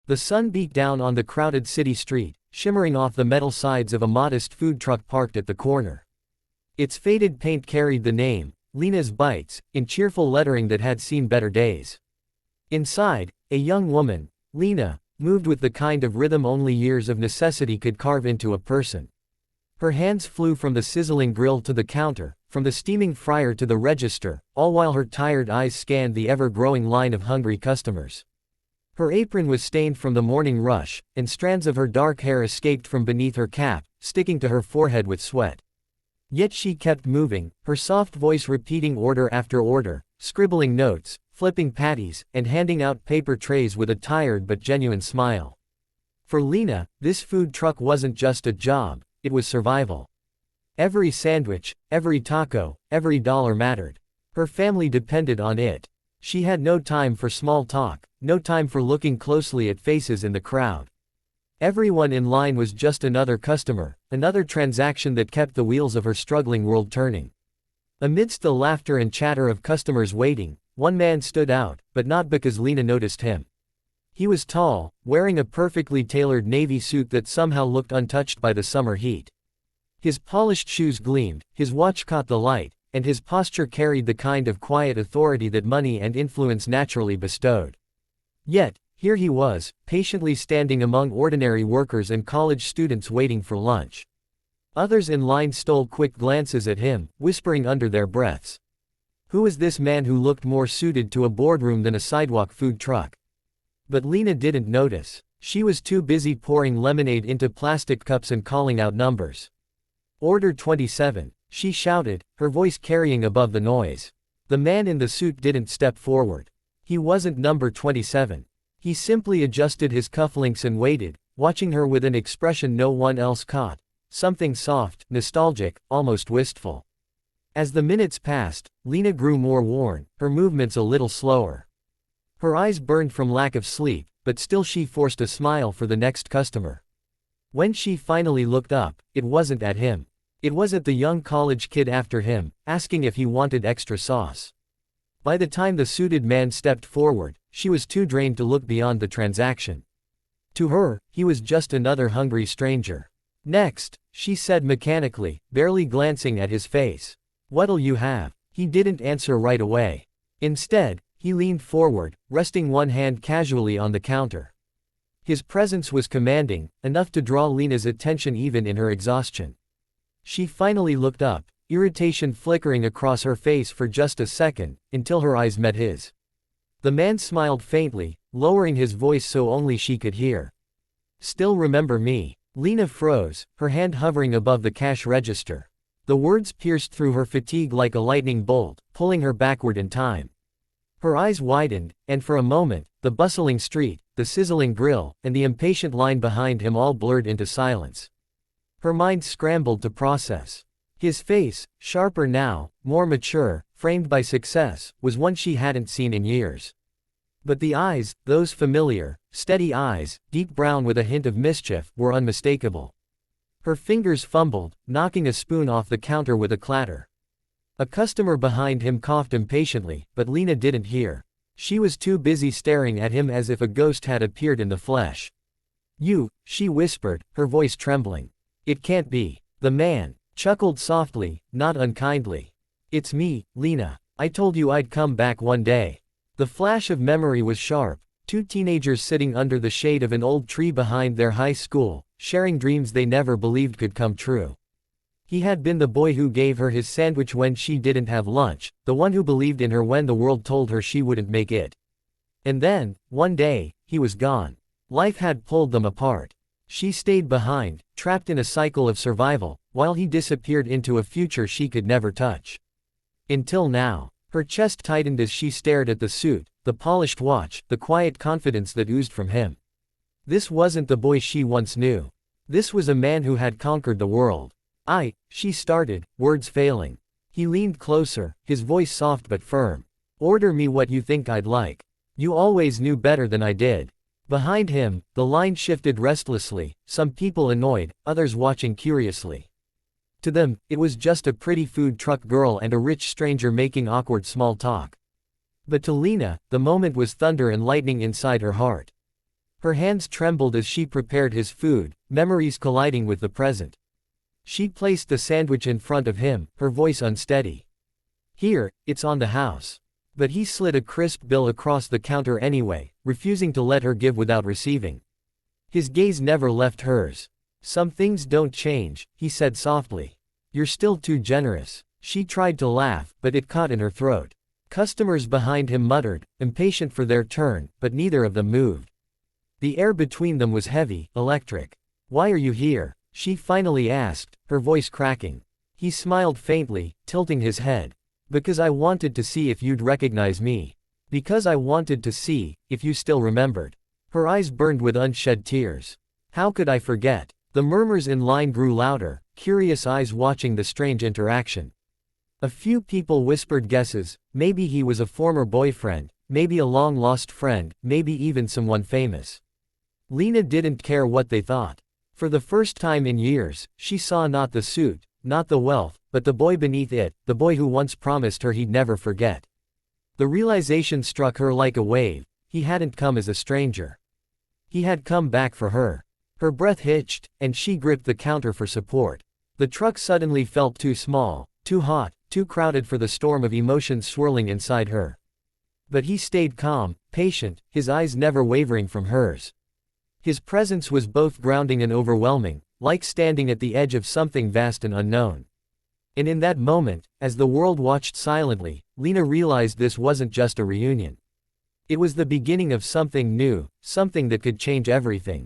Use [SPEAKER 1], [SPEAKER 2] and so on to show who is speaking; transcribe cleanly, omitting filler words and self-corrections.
[SPEAKER 1] The sun beat down on the crowded city street, shimmering off the metal sides of a modest food truck parked at the corner. Its faded paint carried the name, Lena's Bites, in cheerful lettering that had seen better days. Inside, a young woman, Lena, moved with the kind of rhythm only years of necessity could carve into a person. Her hands flew from the sizzling grill to the counter, from the steaming fryer to the register, all while her tired eyes scanned the ever-growing line of hungry customers. Her apron was stained from the morning rush, and strands of her dark hair escaped from beneath her cap, sticking to her forehead with sweat. Yet she kept moving, her soft voice repeating order after order, scribbling notes, flipping patties, and handing out paper trays with a tired but genuine smile. For Lena, this food truck wasn't just a job, it was survival. Every sandwich, every taco, every dollar mattered. Her family depended on it. She had no time for small talk, no time for looking closely at faces in the crowd. Everyone in line was just another customer, another transaction that kept the wheels of her struggling world turning. Amidst the laughter and chatter of customers waiting, one man stood out, but not because Lena noticed him. He was tall, wearing a perfectly tailored navy suit that somehow looked untouched by the summer heat. His polished shoes gleamed, his watch caught the light, and his posture carried the kind of quiet authority that money and influence naturally bestowed. Yet, here he was, patiently standing among ordinary workers and college students waiting for lunch. Others in line stole quick glances at him, whispering under their breaths. Who was this man who looked more suited to a boardroom than a sidewalk food truck? But Lena didn't notice. She was too busy pouring lemonade into plastic cups and calling out numbers. "Order 27, she shouted, her voice carrying above the noise. The man in the suit didn't step forward. He wasn't number 27. He simply adjusted his cufflinks and waited, watching her with an expression no one else caught. Something soft, nostalgic, almost wistful. As the minutes passed, Lena grew more worn, her movements a little slower. Her eyes burned from lack of sleep, but still she forced a smile for the next customer. When she finally looked up, it wasn't at him. It was at the young college kid after him, asking if he wanted extra sauce. By the time the suited man stepped forward, she was too drained to look beyond the transaction. To her, he was just another hungry stranger. "Next," she said mechanically, barely glancing at his face. "What'll you have?" He didn't answer right away. Instead, he leaned forward, resting one hand casually on the counter. His presence was commanding, enough to draw Lena's attention even in her exhaustion. She finally looked up, irritation flickering across her face for just a second, until her eyes met his. The man smiled faintly, lowering his voice so only she could hear. "Still remember me?" Lena froze, her hand hovering above the cash register. The words pierced through her fatigue like a lightning bolt, pulling her backward in time. Her eyes widened, and for a moment, the bustling street, the sizzling grill, and the impatient line behind him all blurred into silence. Her mind scrambled to process. His face, sharper now, more mature, framed by success, was one she hadn't seen in years. But the eyes, those familiar, steady eyes, deep brown with a hint of mischief, were unmistakable. Her fingers fumbled, knocking a spoon off the counter with a clatter. A customer behind him coughed impatiently, but Lena didn't hear. She was too busy staring at him as if a ghost had appeared in the flesh. "You," she whispered, her voice trembling. "It can't be." The man chuckled softly, not unkindly. "It's me, Lena. I told you I'd come back one day." The flash of memory was sharp. Two teenagers sitting under the shade of an old tree behind their high school, sharing dreams they never believed could come true. He had been the boy who gave her his sandwich when she didn't have lunch, the one who believed in her when the world told her she wouldn't make it. And then, one day, he was gone. Life had pulled them apart. She stayed behind, trapped in a cycle of survival, while he disappeared into a future she could never touch. Until now. Her chest tightened as she stared at the suit, the polished watch, the quiet confidence that oozed from him. This wasn't the boy she once knew. This was a man who had conquered the world. She started, words failing. He leaned closer, his voice soft but firm. "Order me what you think I'd like. You always knew better than I did." Behind him, the line shifted restlessly, some people annoyed, others watching curiously. To them, it was just a pretty food truck girl and a rich stranger making awkward small talk. But to Lena, the moment was thunder and lightning inside her heart. Her hands trembled as she prepared his food, memories colliding with the present. She placed the sandwich in front of him, her voice unsteady. "Here, it's on the house." But he slid a crisp bill across the counter anyway, refusing to let her give without receiving. His gaze never left hers. "Some things don't change," he said softly. "You're still too generous." She tried to laugh, but it caught in her throat. Customers behind him muttered, impatient for their turn, but neither of them moved. The air between them was heavy, electric. "Why are you here?" she finally asked, her voice cracking. He smiled faintly, tilting his head. "Because I wanted to see if you'd recognize me. Because I wanted to see if you still remembered." Her eyes burned with unshed tears. "How could I forget?" The murmurs in line grew louder, curious eyes watching the strange interaction. A few people whispered guesses. Maybe he was a former boyfriend, maybe a long-lost friend, maybe even someone famous. Lena didn't care what they thought. For the first time in years, she saw not the suit, not the wealth, but the boy beneath it, the boy who once promised her he'd never forget. The realization struck her like a wave. He hadn't come as a stranger. He had come back for her. Her breath hitched, and she gripped the counter for support. The truck suddenly felt too small, too hot, too crowded for the storm of emotions swirling inside her. But he stayed calm, patient, his eyes never wavering from hers. His presence was both grounding and overwhelming, like standing at the edge of something vast and unknown. And in that moment, as the world watched silently, Lena realized this wasn't just a reunion. It was the beginning of something new, something that could change everything.